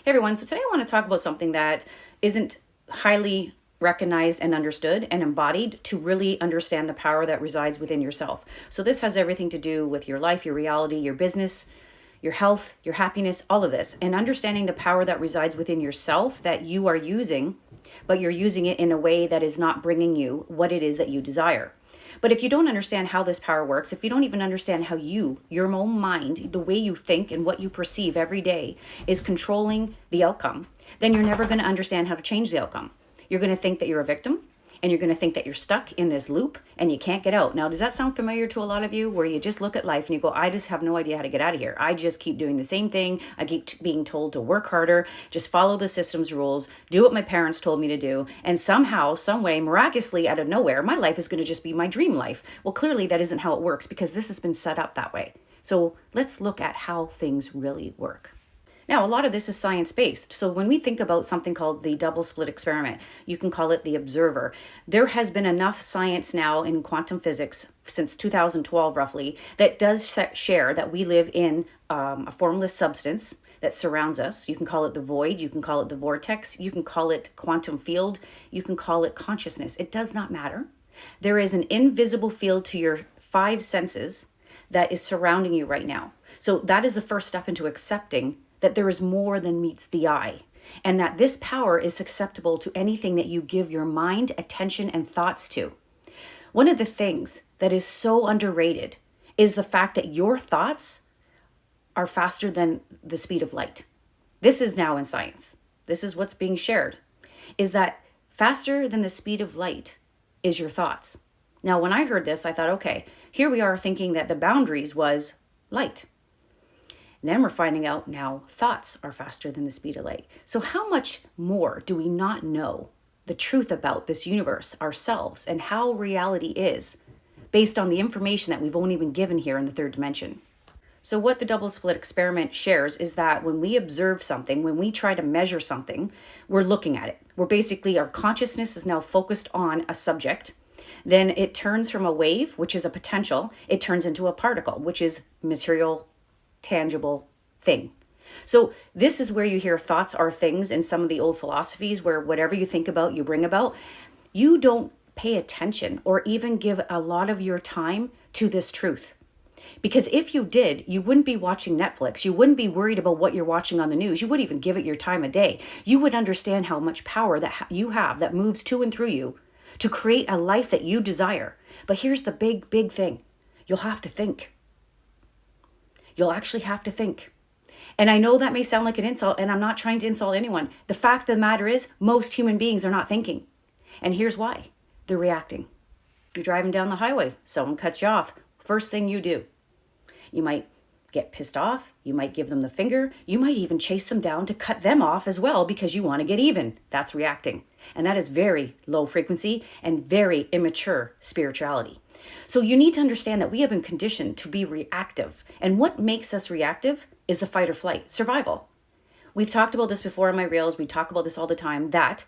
Hey everyone, so today I want to talk about something that isn't highly recognized and understood and embodied to really understand the power that resides within yourself. So this has everything to do with your life, your reality, your business, your health, your happiness, all of this, and understanding the power that resides within yourself that you are using, but you're using it in a way that is not bringing you what it is that you desire. But if you don't understand how this power works, if you don't even understand how your own mind, the way you think and what you perceive every day is controlling the outcome, then you're never going to understand how to change the outcome. You're going to think that you're a victim, and you're going to think that you're stuck in this loop and you can't get out. Now, does that sound familiar to a lot of you, where you just look at life and you go, I just have no idea how to get out of here. I just keep doing the same thing. I keep being told to work harder, just follow the system's rules, do what my parents told me to do. And somehow, some way, miraculously out of nowhere, my life is going to just be my dream life. Well, clearly that isn't how it works, because this has been set up that way. So let's look at how things really work. Now, a lot of this is science-based. So when we think about something called the double slit experiment, you can call it the observer. There has been enough science now in quantum physics since 2012, roughly, that does share that we live in a formless substance that surrounds us. You can call it the void. You can call it the vortex. You can call it quantum field. You can call it consciousness. It does not matter. There is an invisible field to your five senses that is surrounding you right now. So that is the first step into accepting that there is more than meets the eye, and that this power is susceptible to anything that you give your mind, attention, and thoughts to. One of the things that is so underrated is the fact that your thoughts are faster than the speed of light. This is now in science. This is what's being shared, is that faster than the speed of light is your thoughts. Now, when I heard this, I thought, okay, here we are thinking that the boundaries was light. And then we're finding out now thoughts are faster than the speed of light. So how much more do we not know the truth about this universe, ourselves, and how reality is based on the information that we've only been given here in the third dimension? So what the double slit experiment shares is that when we observe something, when we try to measure something, we're looking at it. We're basically, our consciousness is now focused on a subject. Then it turns from a wave, which is a potential, it turns into a particle, which is material, tangible thing. So this is where you hear thoughts are things in some of the old philosophies, where whatever you think about, you bring about. You don't pay attention or even give a lot of your time to this truth. Because if you did, you wouldn't be watching Netflix. You wouldn't be worried about what you're watching on the news. You wouldn't even give it your time of day. You would understand how much power that you have that moves to and through you to create a life that you desire. But here's the big thing. You'll have to think. You'll actually have to think. And I know that may sound like an insult, and I'm not trying to insult anyone. The fact of the matter is, most human beings are not thinking. And here's why. They're reacting. You're driving down the highway. Someone cuts you off. First thing you do. You might get pissed off. You might give them the finger. You might even chase them down to cut them off as well because you want to get even. That's reacting. And that is very low frequency and very immature spirituality. So you need to understand that we have been conditioned to be reactive. And what makes us reactive is the fight or flight, survival. We've talked about this before in my reels. We talk about this all the time, that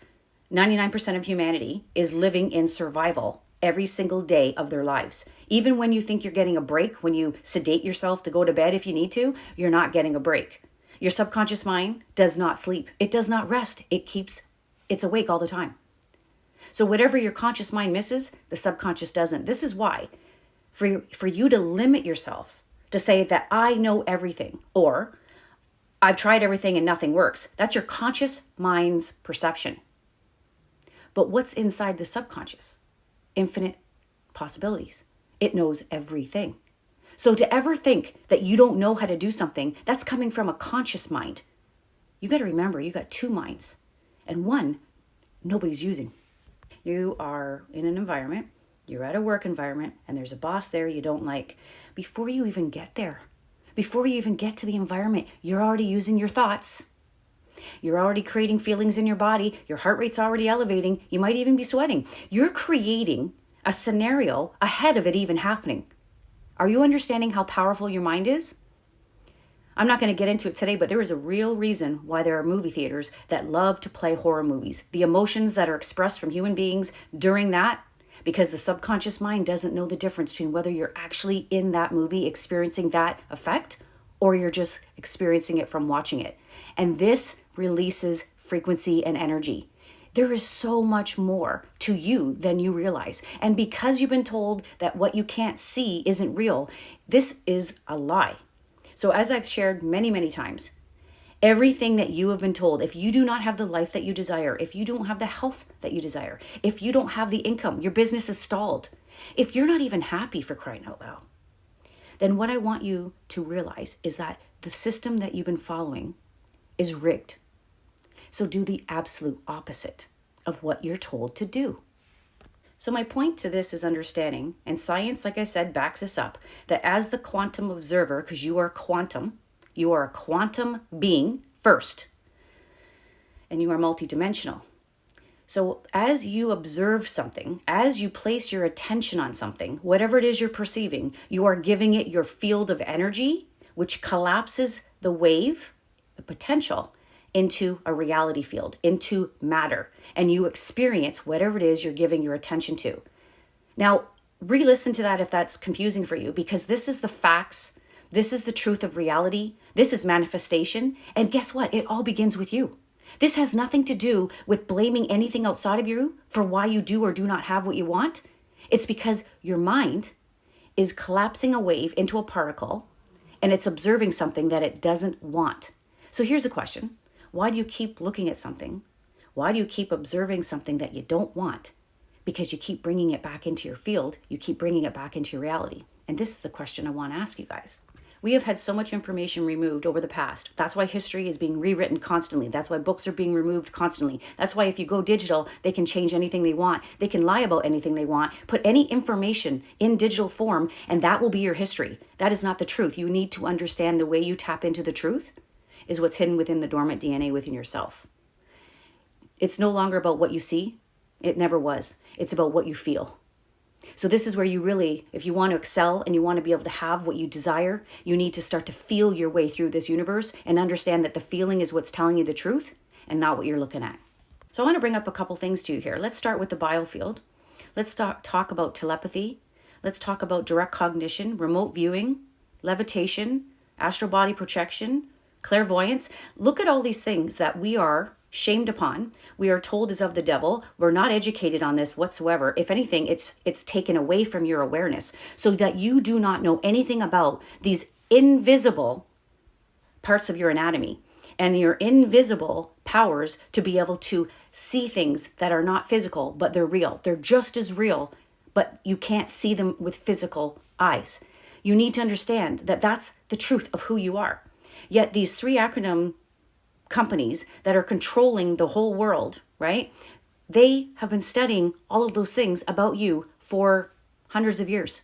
99% of humanity is living in survival every single day of their lives. Even when you think you're getting a break, when you sedate yourself to go to bed if you need to, you're not getting a break. Your subconscious mind does not sleep. It does not rest. It's awake all the time. So whatever your conscious mind misses, the subconscious doesn't. This is why, for you to limit yourself, to say that I know everything, or I've tried everything and nothing works, that's your conscious mind's perception. But what's inside the subconscious? Infinite possibilities. It knows everything. So to ever think that you don't know how to do something, that's coming from a conscious mind. You got to remember, you got two minds, and one nobody's using. You are in an environment, you're at a work environment, and there's a boss there you don't like. Before you even get there, before you even get to the environment, you're already using your thoughts. You're already creating feelings in your body. Your heart rate's already elevating. You might even be sweating. You're creating a scenario ahead of it even happening. Are you understanding how powerful your mind is? I'm not going to get into it today, but there is a real reason why there are movie theaters that love to play horror movies. The emotions that are expressed from human beings during that, because the subconscious mind doesn't know the difference between whether you're actually in that movie experiencing that effect or you're just experiencing it from watching it. And this releases frequency and energy. There is so much more to you than you realize. And because you've been told that what you can't see isn't real, this is a lie. So as I've shared many, many times, everything that you have been told, if you do not have the life that you desire, if you don't have the health that you desire, if you don't have the income, your business is stalled, if you're not even happy, for crying out loud, then what I want you to realize is that the system that you've been following is rigged. So do the absolute opposite of what you're told to do. So my point to this is understanding, and science, like I said, backs us up, that as the quantum observer, because you are a quantum being first, and you are multidimensional. So as you observe something, as you place your attention on something, whatever it is you're perceiving, you are giving it your field of energy, which collapses the wave, the potential, into a reality field, into matter, and you experience whatever it is you're giving your attention to. Now, re-listen to that if that's confusing for you, because this is the facts, this is the truth of reality, this is manifestation, and guess what? It all begins with you. This has nothing to do with blaming anything outside of you for why you do or do not have what you want. It's because your mind is collapsing a wave into a particle, and it's observing something that it doesn't want. So here's a question. Why do you keep looking at something? Why do you keep observing something that you don't want? Because you keep bringing it back into your field. You keep bringing it back into your reality. And this is the question I want to ask you guys. We have had so much information removed over the past. That's why history is being rewritten constantly. That's why books are being removed constantly. That's why if you go digital, they can change anything they want. They can lie about anything they want. Put any information in digital form, and that will be your history. That is not the truth. You need to understand the way you tap into the truth is what's hidden within the dormant DNA within yourself. It's no longer about what you see. It never was. It's about what you feel. So this is where you really, if you want to excel and you want to be able to have what you desire, you need to start to feel your way through this universe and understand that the feeling is what's telling you the truth and not what you're looking at. So I want to bring up a couple things to you here. Let's start with the biofield. Let's talk about telepathy. Let's talk about direct cognition, remote viewing, levitation, astral body projection, clairvoyance. Look at all these things that we are shamed upon. We are told is of the devil. We're not educated on this whatsoever. If anything, it's taken away from your awareness so that you do not know anything about these invisible parts of your anatomy and your invisible powers to be able to see things that are not physical, but they're real. They're just as real, but you can't see them with physical eyes. You need to understand that that's the truth of who you are. Yet these three acronym companies that are controlling the whole world, right? They have been studying all of those things about you for hundreds of years.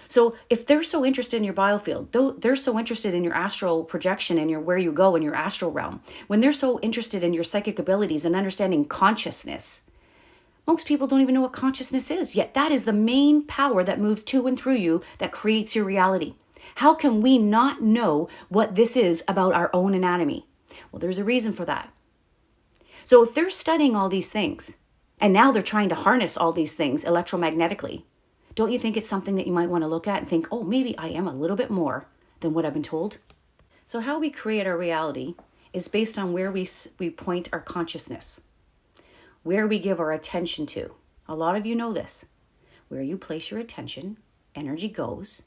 So if they're so interested in your biofield, though they're so interested in your astral projection and your where you go in your astral realm, when they're so interested in your psychic abilities and understanding consciousness, most people don't even know what consciousness is. Yet that is the main power that moves to and through you that creates your reality. How can we not know what this is about our own anatomy? Well, there's a reason for that. So if they're studying all these things, and now they're trying to harness all these things electromagnetically, don't you think it's something that you might want to look at and think, oh, maybe I am a little bit more than what I've been told? So how we create our reality is based on where we point our consciousness, where we give our attention to. A lot of you know this. Where you place your attention, energy goes,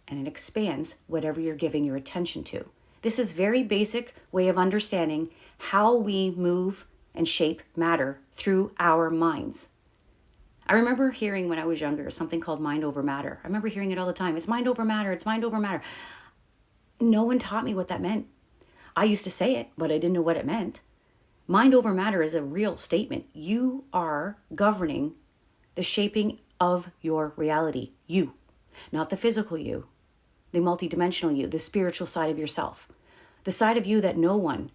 and it expands whatever you're giving your attention to. This is very basic way of understanding how we move and shape matter through our minds. I remember hearing when I was younger something called mind over matter. I remember hearing it all the time. It's mind over matter. It's mind over matter. No one taught me what that meant. I used to say it, but I didn't know what it meant. Mind over matter is a real statement. You are governing the shaping of your reality. You, not the physical you, the multidimensional you, the spiritual side of yourself, the side of you that no one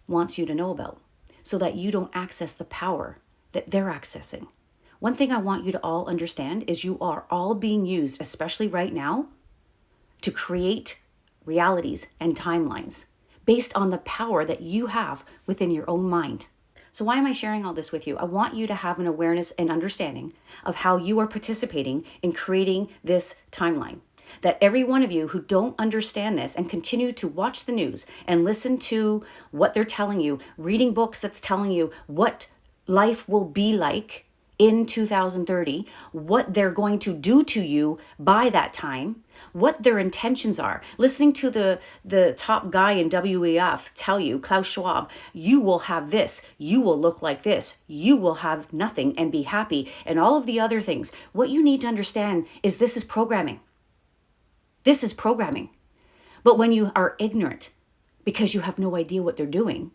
wants you to know about, so that you don't access the power that they're accessing. One thing I want you to all understand is you are all being used, especially right now, to create realities and timelines based on the power that you have within your own mind. So why am I sharing all this with you? I want you to have an awareness and understanding of how you are participating in creating this timeline. that every one of you who don't understand this and continue to watch the news and listen to what they're telling you, reading books that's telling you what life will be like in 2030, what they're going to do to you by that time, what their intentions are. Listening to the top guy in WEF tell you, Klaus Schwab, you will have this, you will look like this, you will have nothing and be happy, and all of the other things. What you need to understand is this is programming. This is programming. But when you are ignorant because you have no idea what they're doing,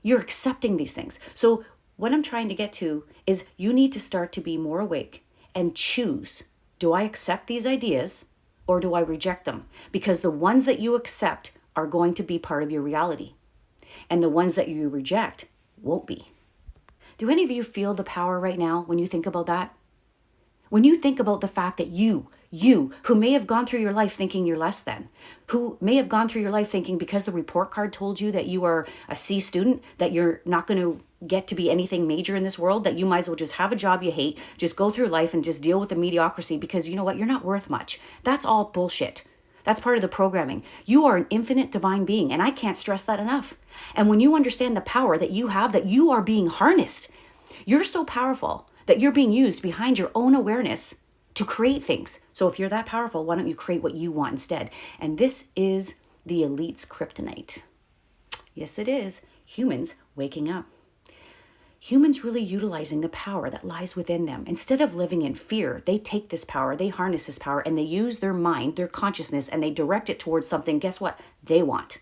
you're accepting these things. So what I'm trying to get to is you need to start to be more awake and choose, do I accept these ideas or do I reject them? Because the ones that you accept are going to be part of your reality, and the ones that you reject won't be. Do any of you feel the power right now when you think about that? When you think about the fact that you who may have gone through your life thinking you're less than, who may have gone through your life thinking because the report card told you that you are a C student, that you're not going to get to be anything major in this world, that you might as well just have a job you hate, just go through life and just deal with the mediocrity because you know what, you're not worth much. That's all bullshit. That's part of the programming. You are an infinite divine being, and I can't stress that enough. And when you understand the power that you have, that you are being harnessed, you're so powerful that you're being used behind your own awareness to create things. So if you're that powerful, why don't you create what you want instead? And this is the elite's kryptonite. Yes, it is. Humans waking up. Humans really utilizing the power that lies within them. Instead of living in fear, they take this power, they harness this power, and they use their mind, their consciousness, and they direct it towards something, guess what? They want.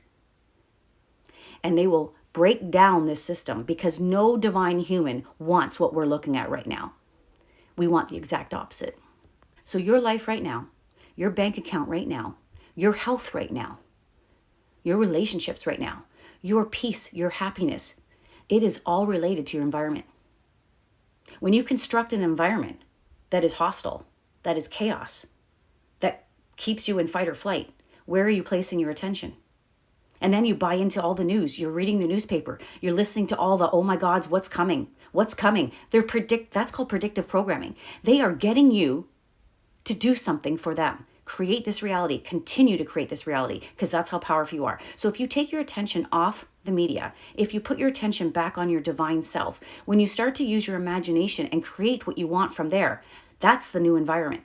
And they will break down this system because no divine human wants what we're looking at right now. We want the exact opposite. So your life right now, your bank account right now, your health right now, your relationships right now, your peace, your happiness, it is all related to your environment. When you construct an environment that is hostile, that is chaos, that keeps you in fight or flight, where are you placing your attention? And then you buy into all the news. You're reading the newspaper. You're listening to all the, oh my gods, what's coming? What's coming? That's called predictive programming. They are getting you to do something for them. Create this reality. Continue to create this reality because that's how powerful you are. So if you take your attention off the media, if you put your attention back on your divine self, when you start to use your imagination and create what you want from there, that's the new environment.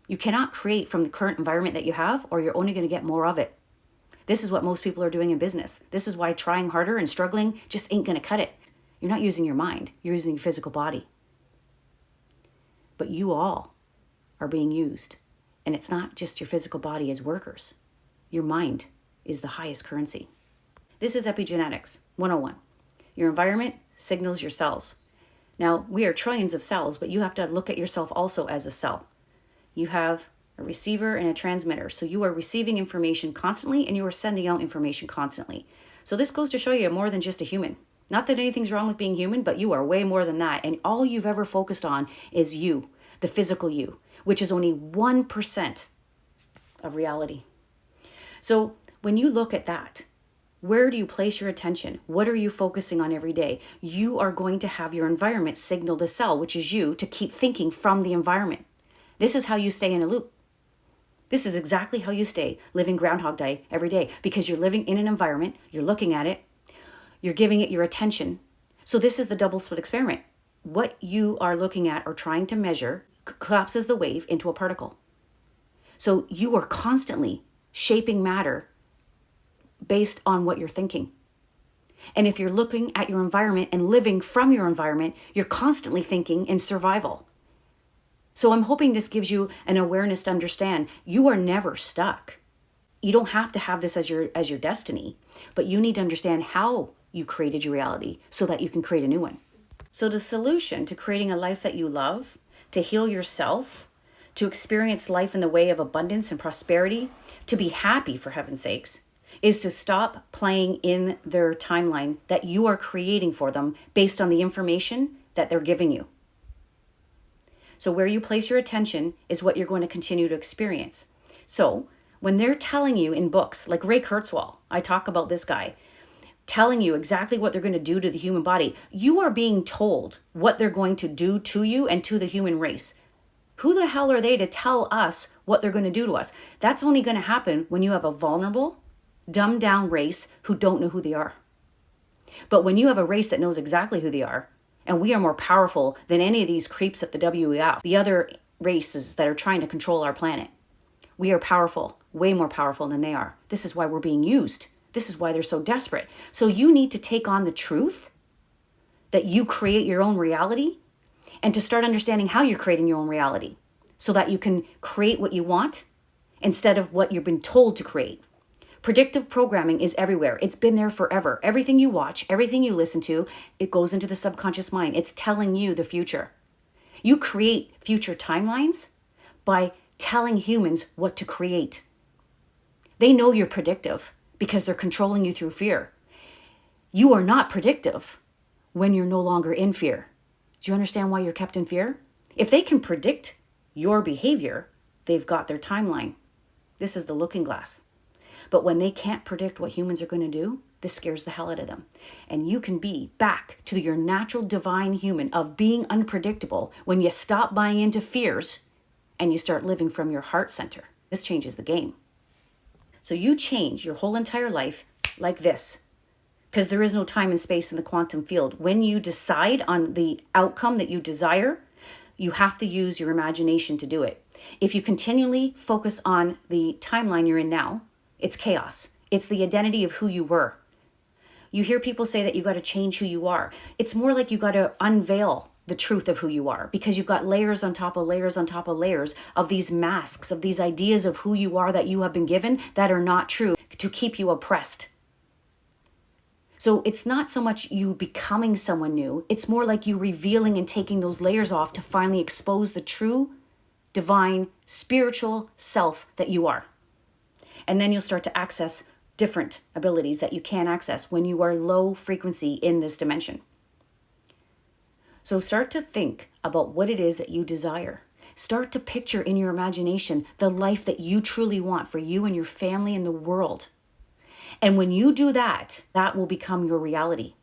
You cannot create from the current environment that you have, or you're only going to get more of it. This is what most people are doing in business. This is why trying harder and struggling just ain't going to cut it. You're not using your mind. You're using your physical body. But you all are being used. And it's not just your physical body as workers. Your mind is the highest currency. This is Epigenetics 101. Your environment signals your cells. Now, we are trillions of cells, but you have to look at yourself also as a cell. You have a receiver and a transmitter. So you are receiving information constantly and you are sending out information constantly. So this goes to show you more than just a human. Not that anything's wrong with being human, but you are way more than that. And all you've ever focused on is you, the physical you, which is only 1% of reality. So when you look at that, where do you place your attention? What are you focusing on every day? You are going to have your environment signal the cell, which is you, to keep thinking from the environment. This is how you stay in a loop. This is exactly how you stay living Groundhog Day every day, because you're living in an environment, you're looking at it, you're giving it your attention. So this is the double slit experiment. What you are looking at or trying to measure collapses the wave into a particle. So you are constantly shaping matter based on what you're thinking. And if you're looking at your environment and living from your environment, you're constantly thinking in survival. So I'm hoping this gives you an awareness to understand you are never stuck. You don't have to have this as your destiny, but you need to understand how you created your reality so that you can create a new one. So the solution to creating a life that you love, to heal yourself, to experience life in the way of abundance and prosperity, to be happy for heaven's sakes, is to stop playing in their timeline that you are creating for them based on the information that they're giving you. So where you place your attention is what you're going to continue to experience. So when they're telling you in books, like Ray Kurzweil, I talk about this guy, telling you exactly what they're going to do to the human body, you are being told what they're going to do to you and to the human race. Who the hell are they to tell us what they're going to do to us? That's only going to happen when you have a vulnerable, dumbed down race who don't know who they are. But when you have a race that knows exactly who they are, and we are more powerful than any of these creeps at the WEF, the other races that are trying to control our planet, we are powerful, way more powerful than they are. This is why we're being used. This is why they're so desperate. So you need to take on the truth that you create your own reality, and to start understanding how you're creating your own reality so that you can create what you want instead of what you've been told to create. Predictive programming is everywhere. It's been there forever. Everything you watch, everything you listen to, it goes into the subconscious mind. It's telling you the future. You create future timelines by telling humans what to create. They know you're predictive because they're controlling you through fear. You are not predictive when you're no longer in fear. Do you understand why you're kept in fear? If they can predict your behavior, they've got their timeline. This is the looking glass. But when they can't predict what humans are going to do, this scares the hell out of them. And you can be back to your natural divine human of being unpredictable when you stop buying into fears and you start living from your heart center. This changes the game. So you change your whole entire life like this, because there is no time and space in the quantum field. When you decide on the outcome that you desire, you have to use your imagination to do it. If you continually focus on the timeline you're in now, it's chaos. It's the identity of who you were. You hear people say that you got to change who you are. It's more like you got to unveil the truth of who you are, because you've got layers on top of layers on top of layers of these masks, of these ideas of who you are that you have been given that are not true to keep you oppressed. So it's not so much you becoming someone new. It's more like you revealing and taking those layers off to finally expose the true, divine, spiritual self that you are. And then you'll start to access different abilities that you can't access when you are low frequency in this dimension. So start to think about what it is that you desire. Start to picture in your imagination the life that you truly want for you and your family and the world. And when you do that, that will become your reality.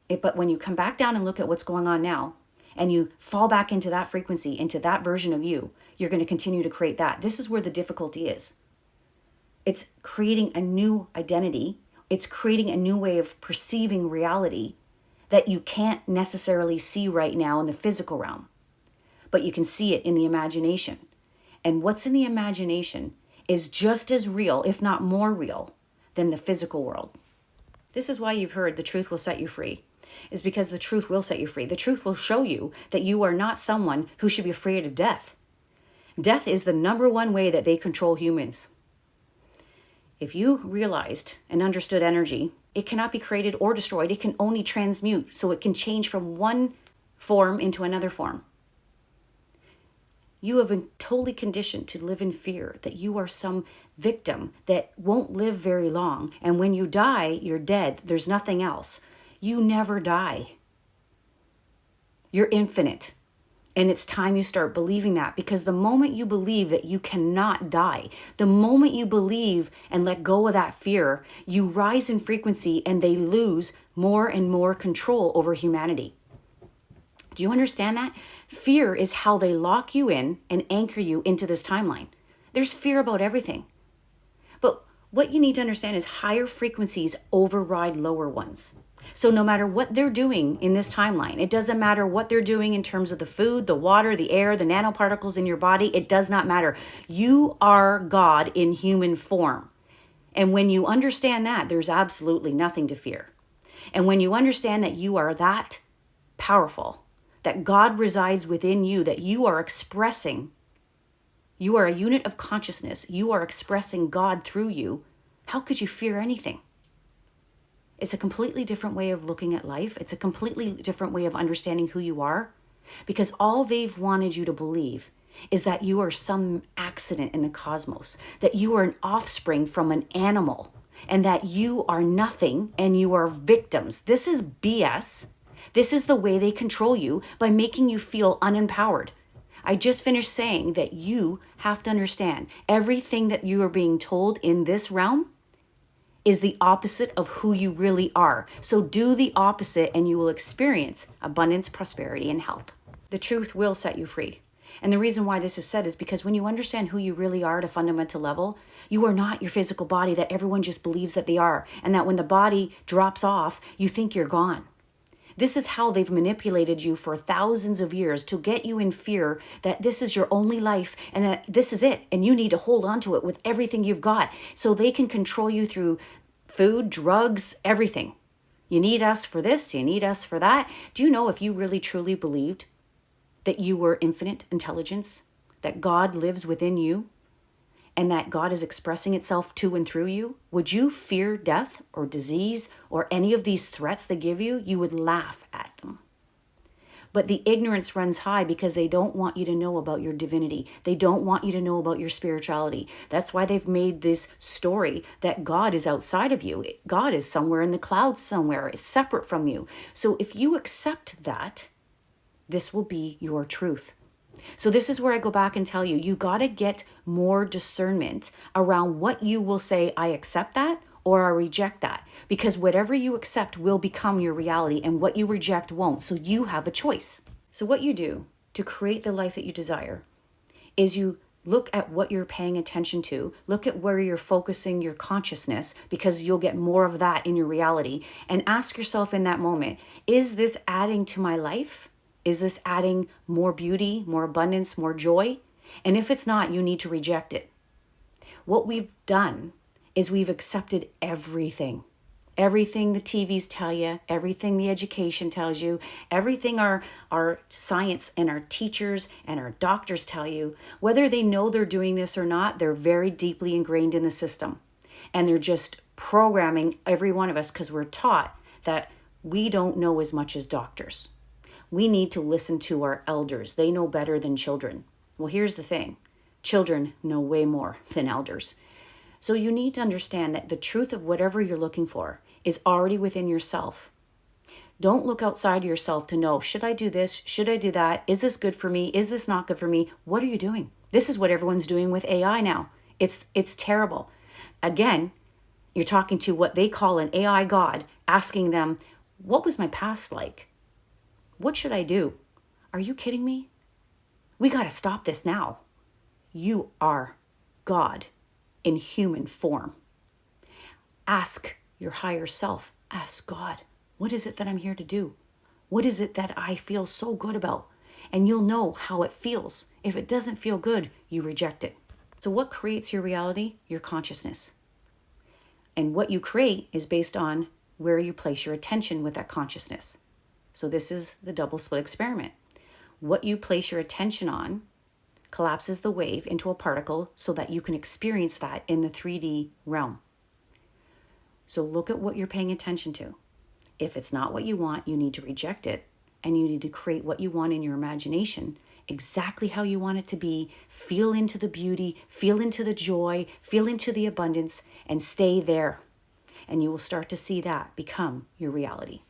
But when you come back down and look at what's going on now, and you fall back into that frequency, into that version of you, you're going to continue to create that. This is where the difficulty is. It's creating a new identity. It's creating a new way of perceiving reality that you can't necessarily see right now in the physical realm, but you can see it in the imagination. And what's in the imagination is just as real, if not more real, than the physical world. This is why you've heard the truth will set you free, is because the truth will set you free. The truth will show you that you are not someone who should be afraid of death. Death is the number one way that they control humans. If you realized and understood energy, it cannot be created or destroyed. It can only transmute, so it can change from one form into another form. You have been totally conditioned to live in fear that you are some victim that won't live very long. And when you die, you're dead. There's nothing else. You never die. You're infinite. And it's time you start believing that, because the moment you believe that you cannot die, the moment you believe and let go of that fear, you rise in frequency and they lose more and more control over humanity. Do you understand that? Fear is how they lock you in and anchor you into this timeline. There's fear about everything. But what you need to understand is higher frequencies override lower ones. So no matter what they're doing in this timeline, it doesn't matter what they're doing in terms of the food, the water, the air, the nanoparticles in your body, it does not matter. You are God in human form. And when you understand that, there's absolutely nothing to fear. And when you understand that you are that powerful, that God resides within you, that you are expressing, you are a unit of consciousness, you are expressing God through you, how could you fear anything? It's a completely different way of looking at life. It's a completely different way of understanding who you are, because all they've wanted you to believe is that you are some accident in the cosmos, that you are an offspring from an animal, and that you are nothing and you are victims. This is BS. This is the way they control you, by making you feel unempowered. I just finished saying that you have to understand everything that you are being told in this realm is the opposite of who you really are. So do the opposite and you will experience abundance, prosperity, and health. The truth will set you free. And the reason why this is said is because when you understand who you really are at a fundamental level, you are not your physical body that everyone just believes that they are. And that when the body drops off, you think you're gone. This is how they've manipulated you for thousands of years to get you in fear that this is your only life and that this is it. And you need to hold on to it with everything you've got so they can control you through food, drugs, everything. You need us for this, you need us for that. Do you know if you really truly believed that you were infinite intelligence, that God lives within you, and that God is expressing itself to and through you, would you fear death or disease or any of these threats they give you? You would laugh at them. But the ignorance runs high because they don't want you to know about your divinity. They don't want you to know about your spirituality. That's why they've made this story that God is outside of you. God is somewhere in the clouds somewhere, is separate from you. So if you accept that, this will be your truth. So this is where I go back and tell you, you got to get more discernment around what you will say, I accept that, or I reject that. Because whatever you accept will become your reality and what you reject won't. So you have a choice. So what you do to create the life that you desire is you look at what you're paying attention to, look at where you're focusing your consciousness, because you'll get more of that in your reality, and ask yourself in that moment, is this adding to my life? Is this adding more beauty, more abundance, more joy? And if it's not, you need to reject it. What we've done is we've accepted everything. Everything the TVs tell you, everything the education tells you, everything our science and our teachers and our doctors tell you, whether they know they're doing this or not, they're very deeply ingrained in the system. And they're just programming every one of us because we're taught that we don't know as much as doctors. We need to listen to our elders. They know better than children. Well, here's the thing. Children know way more than elders. So you need to understand that the truth of whatever you're looking for is already within yourself. Don't look outside yourself to know, should I do this? Should I do that? Is this good for me? Is this not good for me? What are you doing? This is what everyone's doing with AI now. It's terrible. Again, you're talking to what they call an AI god, asking them, what was my past like? What should I do? Are you kidding me? We got to stop this now. You are God in human form. Ask your higher self. Ask God, what is it that I'm here to do? What is it that I feel so good about? And you'll know how it feels. If it doesn't feel good, you reject it. So what creates your reality? Your consciousness. And what you create is based on where you place your attention with that consciousness. So this is the double slit experiment. What you place your attention on collapses the wave into a particle so that you can experience that in the 3D realm. So look at what you're paying attention to. If it's not what you want, you need to reject it, and you need to create what you want in your imagination, exactly how you want it to be. Feel into the beauty, feel into the joy, feel into the abundance, and stay there. And you will start to see that become your reality.